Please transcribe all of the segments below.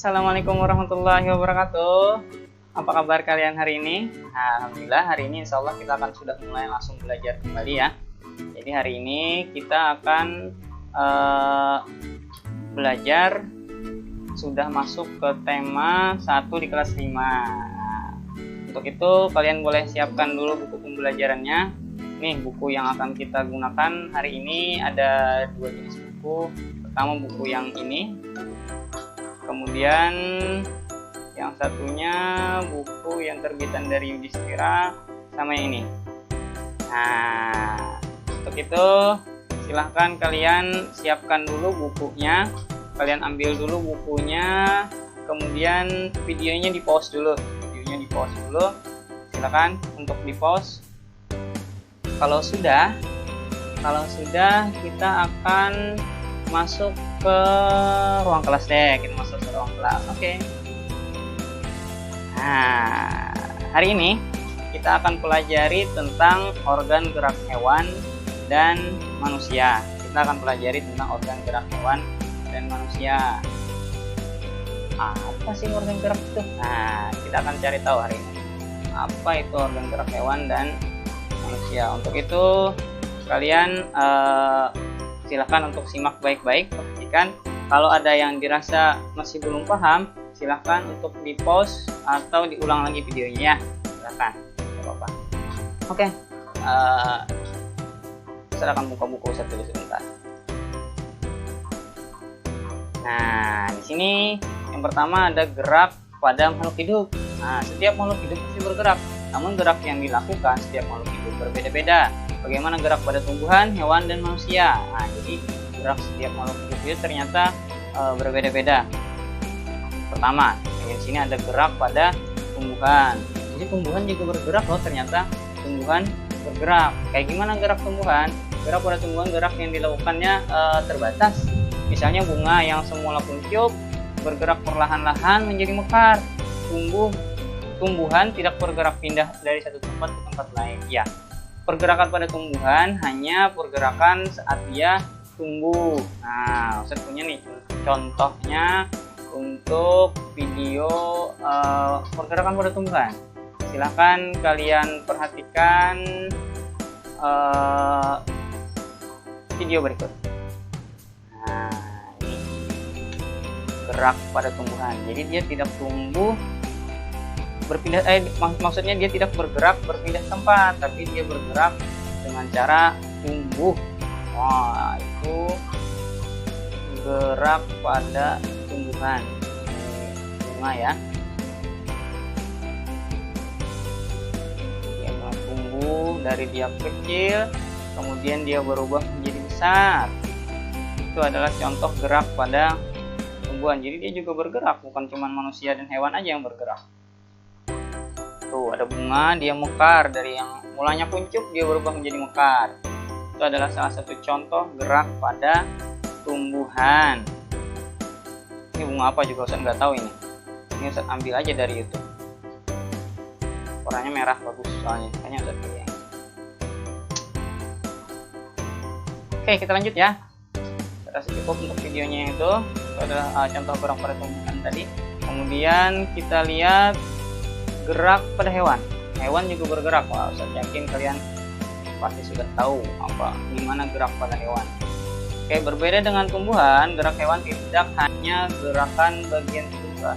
Assalamualaikum warahmatullahi wabarakatuh. Apa kabar kalian hari ini? Alhamdulillah hari ini insya Allah kita akan sudah mulai langsung belajar kembali ya. Jadi hari ini kita akan belajar sudah masuk ke tema 1 di kelas 5. Untuk itu kalian boleh siapkan dulu buku pembelajarannya. Nih buku yang akan kita gunakan hari ini ada 2 jenis buku. Pertama buku yang ini, kemudian yang satunya buku yang terbitan dari Yudhistira sama yang ini. Nah, untuk itu silahkan kalian siapkan dulu bukunya, kalian ambil dulu bukunya, kemudian videonya di pause dulu. Silahkan untuk di pause. Kalau sudah kita akan masuk ke ruang kelas deh. Kita masuk ke ruang kelas. Oke. Nah, hari ini kita akan pelajari tentang organ gerak hewan dan manusia. Kita akan pelajari tentang organ gerak hewan dan manusia. Apa sih organ gerak itu? Nah, kita akan cari tahu hari ini. Apa itu organ gerak hewan dan manusia? Untuk itu kalian silahkan untuk simak baik-baik, perhatikan. Kalau ada yang dirasa masih belum paham, silahkan untuk di pause atau diulang lagi videonya ya. Silahkan, tidak apa-apa. Oke, silahkan buka buku Ustaz dulu sebentar. Nah, di sini yang pertama ada gerak pada makhluk hidup. Nah, setiap makhluk hidup pasti bergerak, namun gerak yang dilakukan setiap makhluk hidup berbeda-beda. Bagaimana gerak pada tumbuhan, hewan, dan manusia. Nah, jadi gerak setiap makhluk hidup itu ternyata berbeda-beda. Pertama, di sini ada gerak pada tumbuhan. Jadi tumbuhan juga bergerak loh, ternyata tumbuhan bergerak. Kayak gimana gerak tumbuhan? Gerak pada tumbuhan, gerak yang dilakukannya terbatas. Misalnya bunga yang semula kuncup bergerak perlahan-lahan menjadi mekar. Tumbuhan tidak bergerak pindah dari satu tempat ke tempat lain. Ya. Pergerakan pada tumbuhan hanya pergerakan saat dia tumbuh. Nah, Ustaz punya nih contohnya untuk video pergerakan pada tumbuhan. Silahkan kalian perhatikan video berikut. Nah, ini gerak pada tumbuhan. Jadi dia tidak tumbuh berpindah, maksudnya dia tidak bergerak berpindah tempat, tapi dia bergerak dengan cara tumbuh. Wah, itu gerak pada tumbuhan. Bunga ya. Dia tumbuh dari dia kecil, kemudian dia berubah menjadi besar. Itu adalah contoh gerak pada tumbuhan. Jadi dia juga bergerak, bukan cuma manusia dan hewan aja yang bergerak. Tuh, ada bunga, dia mekar, dari yang mulanya kuncup dia berubah menjadi mekar. Itu adalah salah satu contoh gerak pada tumbuhan. Ini bunga apa juga Ustaz nggak tahu ini. Ini Ustaz ambil aja dari YouTube. Warnanya merah bagus soalnya. Kayaknya Ustaz pilih yang. Oke, kita lanjut ya. Saya rasa cukup untuk videonya itu. Itu adalah contoh gerak pada tumbuhan tadi. Kemudian kita lihat gerak pada hewan. Hewan juga bergerak. Wah, Ustaz yakin kalian pasti sudah tahu gimana gerak pada hewan. Oke, berbeda dengan tumbuhan, gerak hewan tidak hanya gerakan bagian tubuh.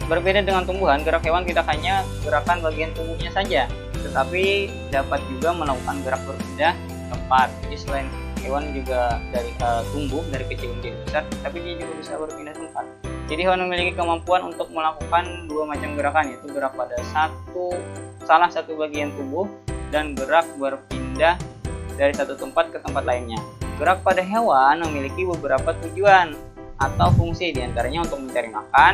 Berbeda dengan tumbuhan, gerak hewan tidak hanya gerakan bagian tubuhnya saja, tetapi dapat juga melakukan gerak berpindah tempat. Jadi selain hewan juga dari tumbuh dari kecil menjadi besar, tapi dia juga bisa berpindah tempat. Jadi hewan memiliki kemampuan untuk melakukan 2 macam gerakan, yaitu gerak pada salah satu bagian tubuh dan gerak berpindah dari satu tempat ke tempat lainnya. Gerak pada hewan memiliki beberapa tujuan atau fungsi, diantaranya untuk mencari makan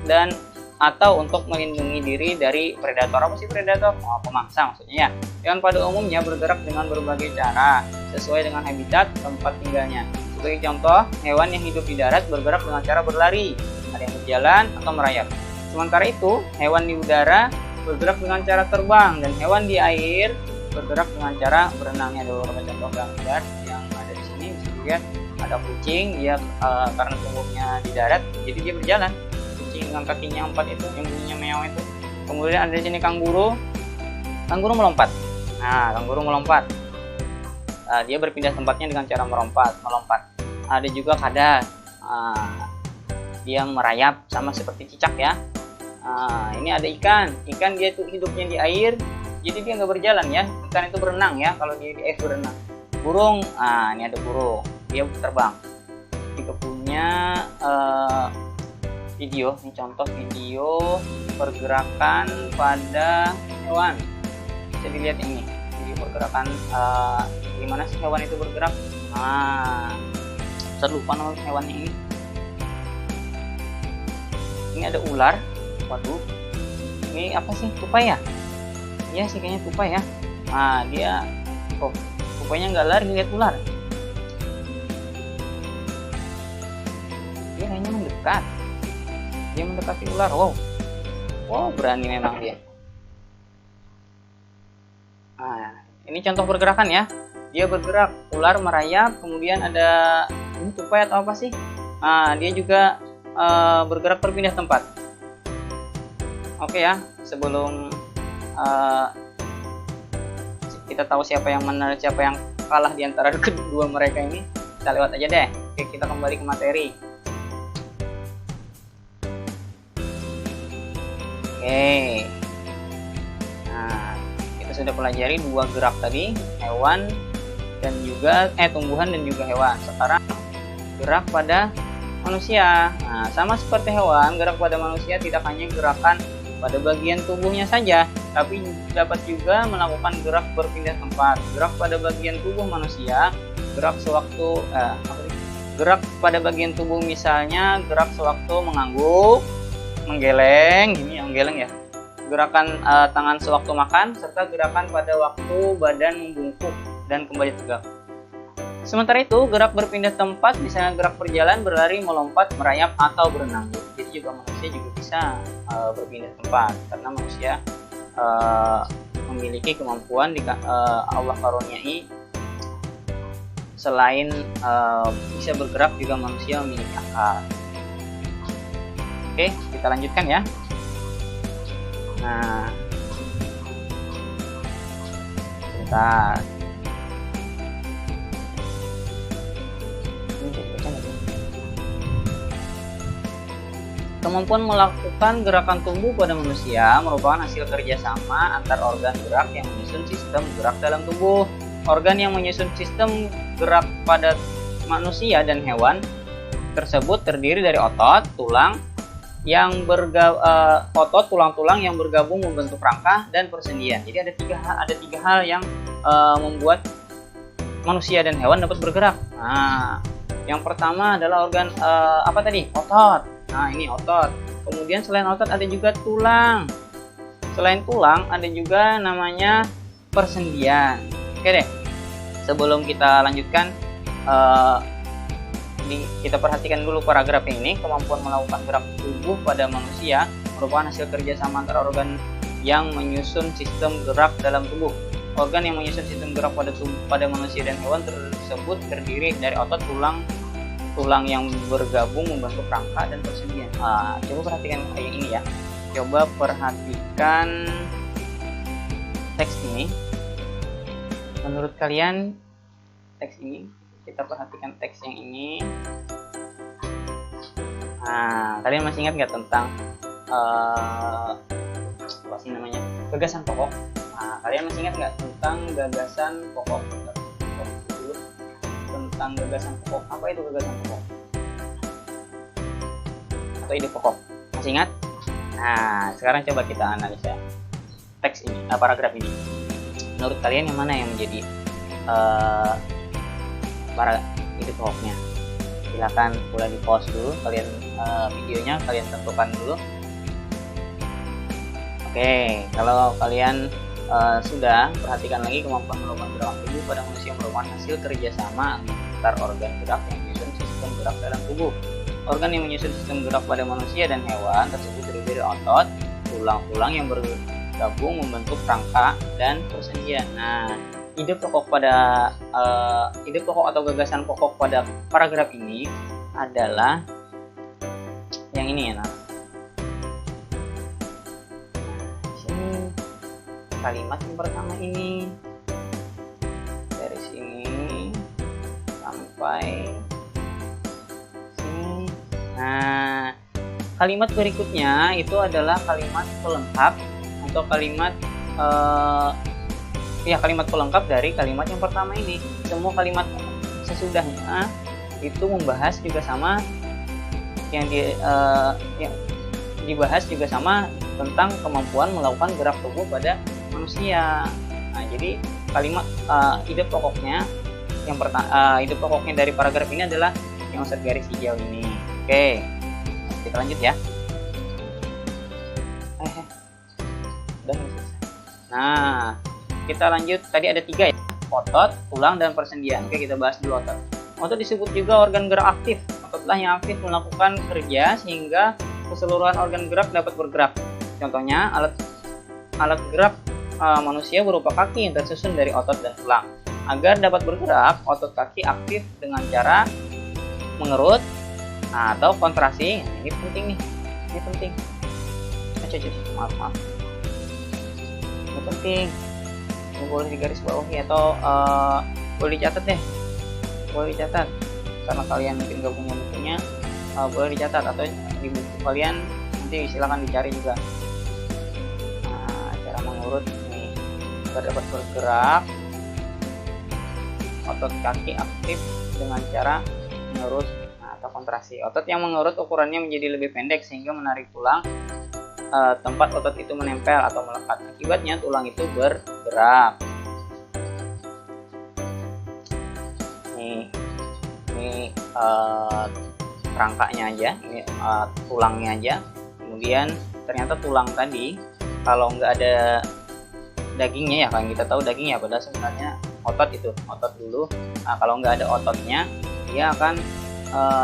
dan atau untuk melindungi diri dari predator. Apa sih predator? Pemangsa maksudnya ya. Hewan pada umumnya bergerak dengan berbagai cara sesuai dengan habitat tempat tinggalnya. Sebagai contoh, hewan yang hidup di darat bergerak dengan cara berlari, ada yang berjalan atau merayap. Sementara itu, hewan di udara bergerak dengan cara terbang, dan hewan di air bergerak dengan cara berenang. Ada beberapa contoh gambar yang ada di sini. Bisa dilihat ada kucing, dia karena tumbuhnya di darat, jadi dia berjalan. kucing dengan kakinya 4 itu yang bunyinya meow itu. Kemudian ada di sini kanguru. Kanguru melompat. Nah, kanguru melompat. Dia berpindah tempatnya dengan cara melompat. Ada juga kadas. Dia merayap sama seperti cicak ya. Ini ada ikan. Ikan dia tuh hidupnya di air, jadi dia nggak berjalan ya. Ikan itu berenang ya, kalau dia di air berenang. Burung. Ini ada burung. Dia terbang. Jika punya video, ini contoh video pergerakan pada hewan. Bisa dilihat ini video pergerakan gimana sih hewan itu bergerak. Saya lupa nama hewannya ini. Ini ada ular. Waduh, ini apa sih, tupai ya? Iya sih kayaknya tupai ya. Dia tupainya nggak lari, lihat ular. Dia hanya mendekat. Dia mendekati ular. Wow, berani memang dia. Ini contoh pergerakan ya. Dia bergerak, ular merayap, kemudian ada ini tupai atau apa sih? Dia juga bergerak berpindah tempat. Oke ya, sebelum kita tahu siapa yang menang, siapa yang kalah di antara kedua mereka ini, kita lewat aja deh. Oke, kita kembali ke materi. Oke. Kita sudah pelajari dua gerak tadi, hewan dan juga tumbuhan dan juga hewan. Sekarang gerak pada manusia. Sama seperti hewan, gerak pada manusia tidak hanya gerakan pada bagian tubuhnya saja, tapi dapat juga melakukan gerak berpindah tempat. Gerak pada bagian tubuh manusia, gerak pada bagian tubuh misalnya gerak sewaktu mengangguk, menggeleng, gini yang geleng ya. Gerakan tangan sewaktu makan, serta gerakan pada waktu badan membungkuk dan kembali tegak. Sementara itu, gerak berpindah tempat misalnya gerak berjalan, berlari, melompat, merayap, atau berenang. Jadi juga manusia juga bisa berpindah tempat, karena manusia memiliki kemampuan Allah karuniai. Selain bisa bergerak, juga manusia memiliki akal. Oke, kita lanjutkan ya. Sebentar. Kemampuan melakukan gerakan tubuh pada manusia merupakan hasil kerjasama antar organ gerak yang menyusun sistem gerak dalam tubuh. Organ yang menyusun sistem gerak pada manusia dan hewan tersebut terdiri dari otot, tulang, tulang-tulang yang bergabung membentuk rangka dan persendian. Jadi ada tiga hal yang membuat manusia dan hewan dapat bergerak. Yang pertama adalah organ otot. Ini otot. Kemudian selain otot ada juga tulang. Selain tulang ada juga namanya persendian. Oke deh. Sebelum kita lanjutkan, kita perhatikan dulu paragraf ini. Kemampuan melakukan gerak tubuh pada manusia merupakan hasil kerjasama antara organ yang menyusun sistem gerak dalam tubuh. Organ yang menyusun sistem gerak pada manusia dan hewan tersebut terdiri dari otot, tulang yang bergabung membentuk rangka dan persendian. Coba perhatikan kayak ini ya. Coba perhatikan teks ini. Menurut kalian teks ini, kita perhatikan teks yang ini. Kalian masih ingat nggak tentang apa sih namanya, gagasan pokok? Kalian masih ingat nggak tentang gagasan pokok? Tentang gagasan pokok. Apa itu gagasan pokok? Atau ide pokok? Masih ingat? Sekarang coba kita analisa teks ini, paragraf ini. Menurut kalian yang mana yang menjadi para ide pokoknya? Silakan mulai di pause dulu, kalian videonya kalian tentukan dulu. Oke, kalau kalian sudah, perhatikan lagi. Kemampuan melakukan gerakan tubuh pada manusia merupakan hasil kerjasama antar organ gerak yang menyusun sistem gerak dalam tubuh. Organ yang menyusun sistem gerak pada manusia dan hewan tersebut terdiri dari otot, tulang-tulang yang bergabung membentuk rangka dan persendian. Ide pokok atau gagasan pokok pada paragraf ini adalah yang ini ya. kalimat yang pertama ini. Dari sini sampai sini. Nah, kalimat berikutnya itu adalah kalimat pelengkap atau kalimat kalimat pelengkap dari kalimat yang pertama ini. Semua kalimat sesudahnya itu membahas juga sama yang dibahas juga sama tentang kemampuan melakukan gerak tubuh pada manusia. Nah, jadi kalimat ide pokoknya dari paragraf ini adalah yang Ustadz garis hijau ini. Oke, kita lanjut ya. Nah, kita lanjut. Tadi ada 3 ya, otot, tulang, dan persendian. Oke, kita bahas dulu otot. Otot disebut juga organ gerak aktif. Ototlah yang aktif melakukan kerja sehingga keseluruhan organ gerak dapat bergerak. Contohnya, alat gerak manusia berupa kaki yang tersusun dari otot dan tulang. Agar dapat bergerak, otot kaki aktif dengan cara mengerut atau kontraksi. Nah, ini penting nih. Ini penting. Maaf. Ini penting. Ini boleh digaris bawahi atau boleh dicatat deh. Boleh dicatat. Karena kalian mungkin gak punya bukunya, boleh dicatat atau di buku kalian nanti silakan dicari juga. Nah, cara mengurut ini agar dapat bergerak, otot kaki aktif dengan cara mengurut atau kontraksi. Otot yang mengurut ukurannya menjadi lebih pendek sehingga menarik tulang tempat otot itu menempel atau melekat. Akibatnya tulang itu bergerak. Ini rangkanya aja, ini tulangnya aja. Kemudian ternyata tulang tadi kalau nggak ada dagingnya ya, kan kita tahu dagingnya, padahal sebenarnya otot itu otot dulu. Nah, kalau nggak ada ototnya dia akan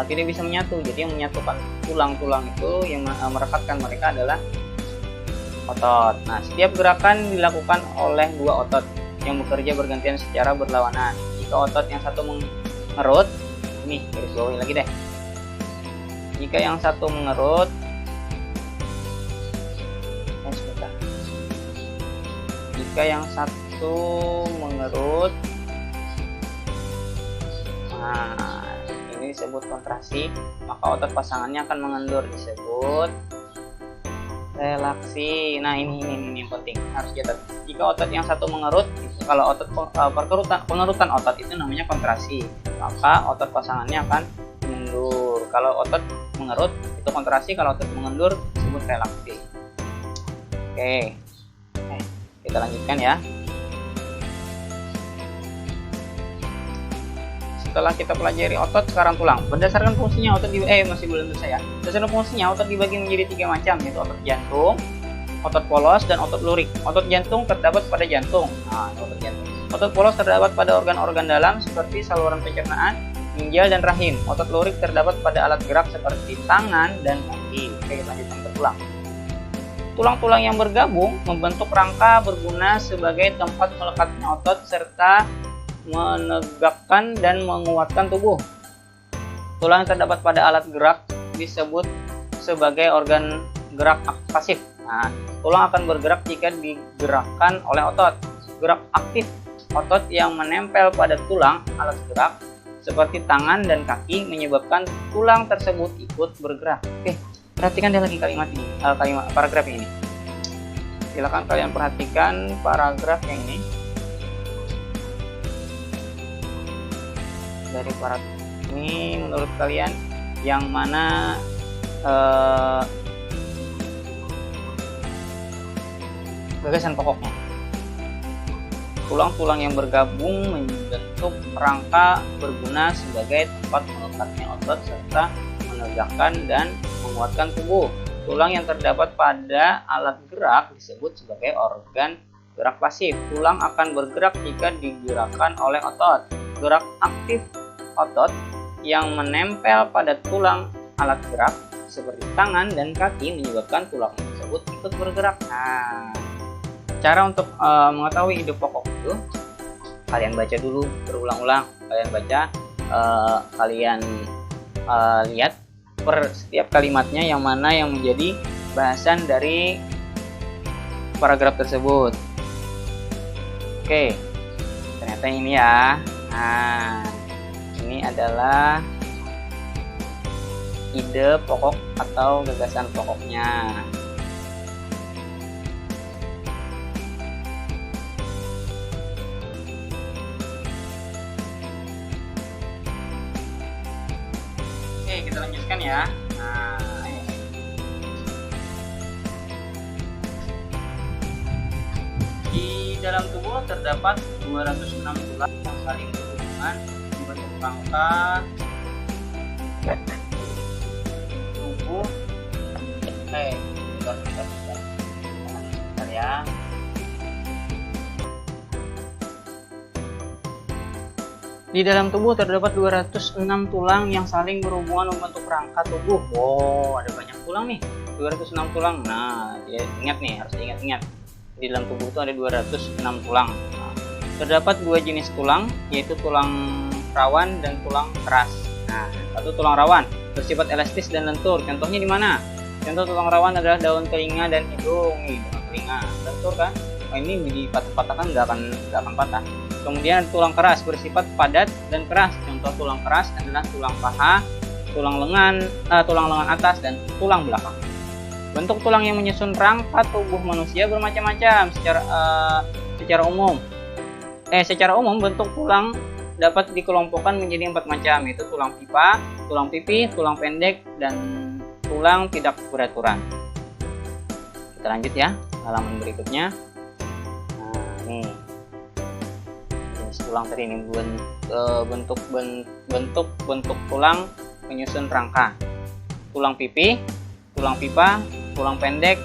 tidak bisa menyatu. Jadi yang menyatukan tulang-tulang itu yang merekatkan mereka adalah otot. Nah, setiap gerakan dilakukan oleh 2 otot yang bekerja bergantian secara berlawanan. Jika otot yang satu mengerut, ini garis bawahi lagi deh. Jika yang satu mengerut, nah ini disebut kontraksi, maka otot pasangannya akan mengendur, disebut relaksi. Nah, ini yang penting, harus catat. Jika otot yang satu mengerut, kalau otot pengerutan otot itu namanya kontraksi, maka otot pasangannya akan mengendur. Kalau otot mengerut itu kontraksi, kalau otot mengendur disebut relaksi. Oke, kita lanjutkan ya. Setelah kita pelajari otot, sekarang tulang. Berdasarkan fungsinya otot masih belum selesai ya. Berdasarkan fungsinya otot dibagi menjadi 3 macam, yaitu otot jantung, otot polos, dan otot lurik. Otot jantung terdapat pada jantung. Nah, otot jantung. Otot polos terdapat pada organ-organ dalam seperti saluran pencernaan, ginjal, dan rahim. Otot lurik terdapat pada alat gerak seperti tangan dan kaki. Oke, kita lanjutkan ke tulang. Tulang-tulang yang bergabung membentuk rangka berguna sebagai tempat melekatnya otot serta menegakkan dan menguatkan tubuh. Tulang yang terdapat pada alat gerak disebut sebagai organ gerak pasif. Nah, tulang akan bergerak jika digerakkan oleh otot. Gerak aktif otot yang menempel pada tulang alat gerak seperti tangan dan kaki menyebabkan tulang tersebut ikut bergerak. Oke, perhatikan deh lagi kalimat ini, paragraf ini. Silakan kalian perhatikan paragraf yang ini. Dari paragraf ini menurut kalian yang mana gagasan pokoknya? Tulang-tulang yang bergabung membentuk rangka berguna sebagai tempat melekatnya otot serta menegakkan dan menguatkan tubuh. Tulang yang terdapat pada alat gerak disebut sebagai organ gerak pasif. Tulang akan bergerak jika digerakkan oleh otot. Gerak aktif otot yang menempel pada tulang alat gerak seperti tangan dan kaki menyebabkan tulang tersebut ikut bergerak. Nah, cara untuk mengetahui ide pokok itu, kalian baca dulu berulang-ulang. Kalian baca, kalian lihat per setiap kalimatnya yang mana yang menjadi bahasan dari paragraf tersebut. Oke, ternyata ini ya. Nah, ini adalah ide pokok atau gagasan pokoknya. Oke, kita lanjutkan ya. Nah, di dalam tubuh terdapat 206 tulang yang saling berhubungan membentuk rangka tubuh. Oke, bentar ya. Di dalam tubuh terdapat 206 tulang yang saling berhubungan membentuk rangka tubuh. Wow, ada banyak tulang nih. 206 tulang. Nah, ingat nih, harus ingat-ingat. Di dalam tubuh itu ada 206 tulang. Nah, terdapat dua jenis tulang, yaitu tulang rawan dan tulang keras. Nah, satu tulang rawan bersifat elastis dan lentur. Contohnya di mana? Contoh tulang rawan adalah daun telinga dan hidung. Nih, daun telinga lentur kan? Nah, ini dipatah-patahkan nggak akan patah. Kemudian tulang keras bersifat padat dan keras. Contoh tulang keras adalah tulang paha, tulang lengan atas, dan tulang belakang. Bentuk tulang yang menyusun rangka tubuh manusia bermacam-macam. Secara umum bentuk tulang dapat dikelompokkan menjadi 4 macam, yaitu tulang pipa, tulang pipi, tulang pendek, dan tulang tidak beraturan. Kita lanjut ya, halaman berikutnya. Nah, nih tulang tadi ini bentuk tulang penyusun rangka. Tulang pipi, tulang pipa, tulang pendek,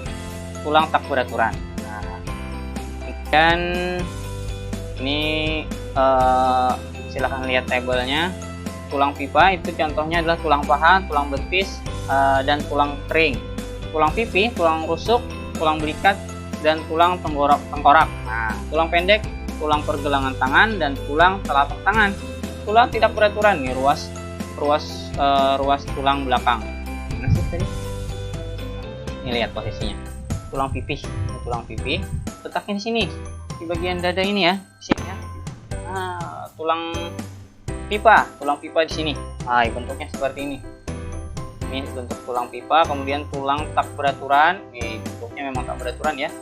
tulang tak beraturan. Nah, dan ini silahkan lihat tabelnya. Tulang pipa itu contohnya adalah tulang paha, tulang betis, dan tulang kering. Tulang pipi, tulang rusuk, tulang belikat, dan tulang tengkorak. Nah, tulang pendek, tulang pergelangan tangan, dan tulang telapak tangan. Tulang tidak beraturan nih, ruas tulang belakang. Mana sih tadi? Ini lihat posisinya. Tulang pipi letaknya di sini, di bagian dada ini ya, di sini ya. Nah, tulang pipa di sini. Nah, bentuknya seperti ini. Ini bentuk tulang pipa. Kemudian tulang tak beraturan. Bentuknya memang tak beraturan ya.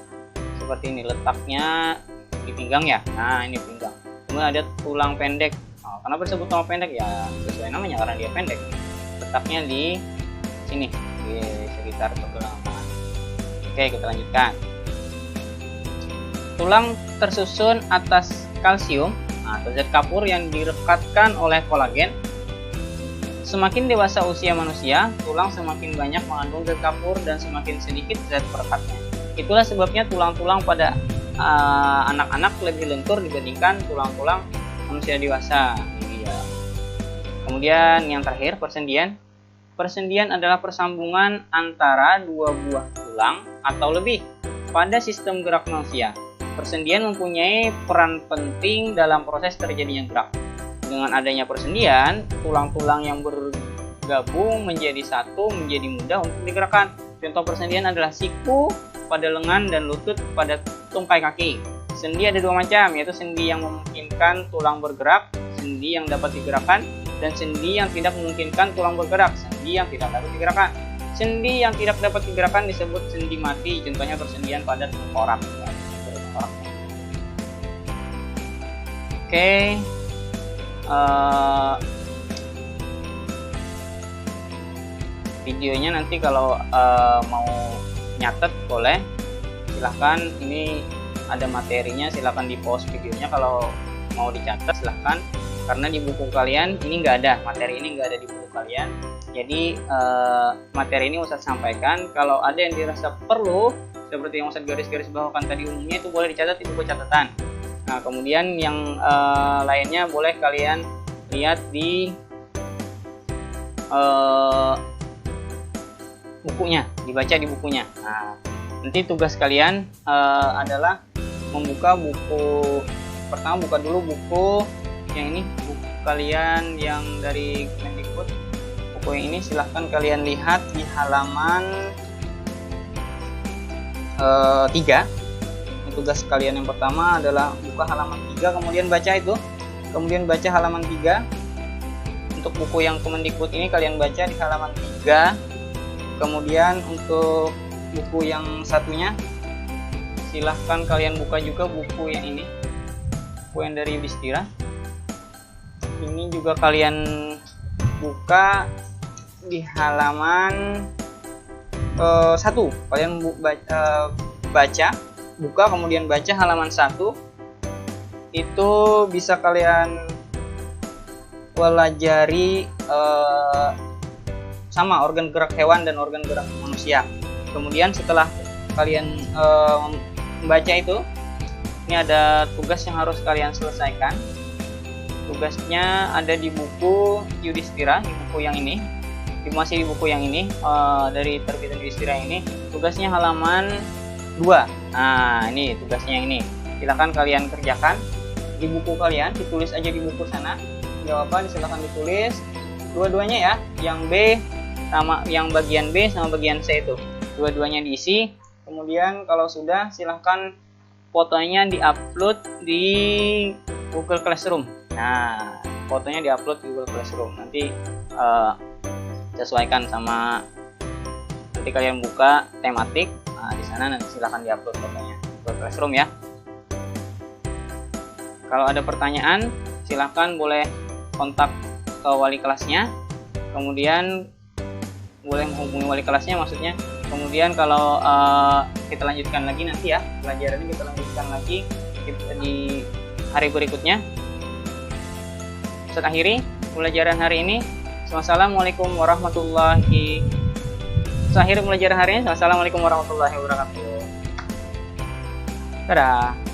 Seperti ini letaknya di pinggang ya. Nah, ini pinggang. Kemudian ada tulang pendek. Nah, kenapa disebut tulang pendek ya? Sesuai namanya karena dia pendek. Letaknya di sini, di sekitar pergelangan tangan. Oke, kita lanjutkan. Tulang tersusun atas kalsium atau zat kapur yang direkatkan oleh kolagen. Semakin dewasa usia manusia, tulang semakin banyak mengandung zat kapur dan semakin sedikit zat perekatnya. Itulah sebabnya tulang-tulang pada anak-anak lebih lentur dibandingkan tulang-tulang manusia dewasa. Iya. Kemudian yang terakhir, persendian. Persendian adalah persambungan antara dua buah tulang atau lebih pada sistem gerak manusia. Persendian mempunyai peran penting dalam proses terjadinya gerak. Dengan adanya persendian, tulang-tulang yang bergabung menjadi satu menjadi mudah untuk digerakkan. Contoh persendian adalah siku pada lengan dan lutut pada tungkai kaki. Sendi ada dua macam, yaitu sendi yang memungkinkan tulang bergerak, sendi yang dapat digerakkan, dan sendi yang tidak memungkinkan tulang bergerak, sendi yang tidak dapat digerakkan. Sendi yang tidak dapat digerakkan disebut sendi mati, contohnya persendian pada tengkorak. Oke. Videonya nanti kalau mau nyatet boleh, silahkan. Ini ada materinya, silahkan di pause videonya. Kalau mau dicatat silahkan, karena di buku kalian ini nggak ada, materi ini nggak ada di buku kalian. Jadi materi ini Ustadz sampaikan. Kalau ada yang dirasa perlu, seperti yang Ustadz garis-garis bawakan tadi umumnya, itu boleh dicatat di buku catatan. Nah, kemudian yang lainnya boleh kalian lihat di bukunya, dibaca di bukunya. Nah, nanti tugas kalian adalah membuka buku pertama. Buka dulu buku yang ini, buku kalian yang dari Kemendikbud. Buku yang ini silahkan kalian lihat di halaman 3. Itu tugas kalian yang pertama adalah buka halaman 3, kemudian baca itu. Kemudian baca halaman 3. Untuk buku yang Kemendikbud ini kalian baca di halaman 3. Kemudian untuk buku yang satunya silahkan kalian buka juga buku yang ini, buku yang dari Yudhistira. Ini juga kalian buka di halaman 1. Kalian buka kemudian baca halaman 1. Itu bisa kalian pelajari sama organ gerak hewan dan organ gerak manusia. Kemudian setelah kalian membaca itu, ini ada tugas yang harus kalian selesaikan. Tugasnya ada di buku Yudhistira, di buku yang ini, masih di buku yang ini, dari terbitan Yudhistira ini. Tugasnya halaman 2. Nah, ini tugasnya yang ini. Silakan kalian kerjakan di buku kalian, ditulis aja di buku sana. Jawaban silakan ditulis dua-duanya ya, yang B sama yang bagian B sama bagian C itu. Dua-duanya diisi. Kemudian kalau sudah silahkan fotonya diupload di Google Classroom. Nah, fotonya diupload di Google Classroom. Nanti sesuaikan sama nanti kalian buka tematik. Nah, di sana nanti silahkan diupload fotonya Google Classroom ya. Kalau ada pertanyaan silahkan boleh kontak ke wali kelasnya. Kemudian boleh menghubungi wali kelasnya maksudnya. Kemudian kalau kita lanjutkan lagi nanti ya, pelajarannya kita lanjutkan lagi di hari berikutnya. Saya akhiri pelajaran hari ini. Wassalamualaikum warahmatullahi wabarakatuh. Saya akhiri pelajaran hari ini. Wassalamualaikum warahmatullahi wabarakatuh. Dadah.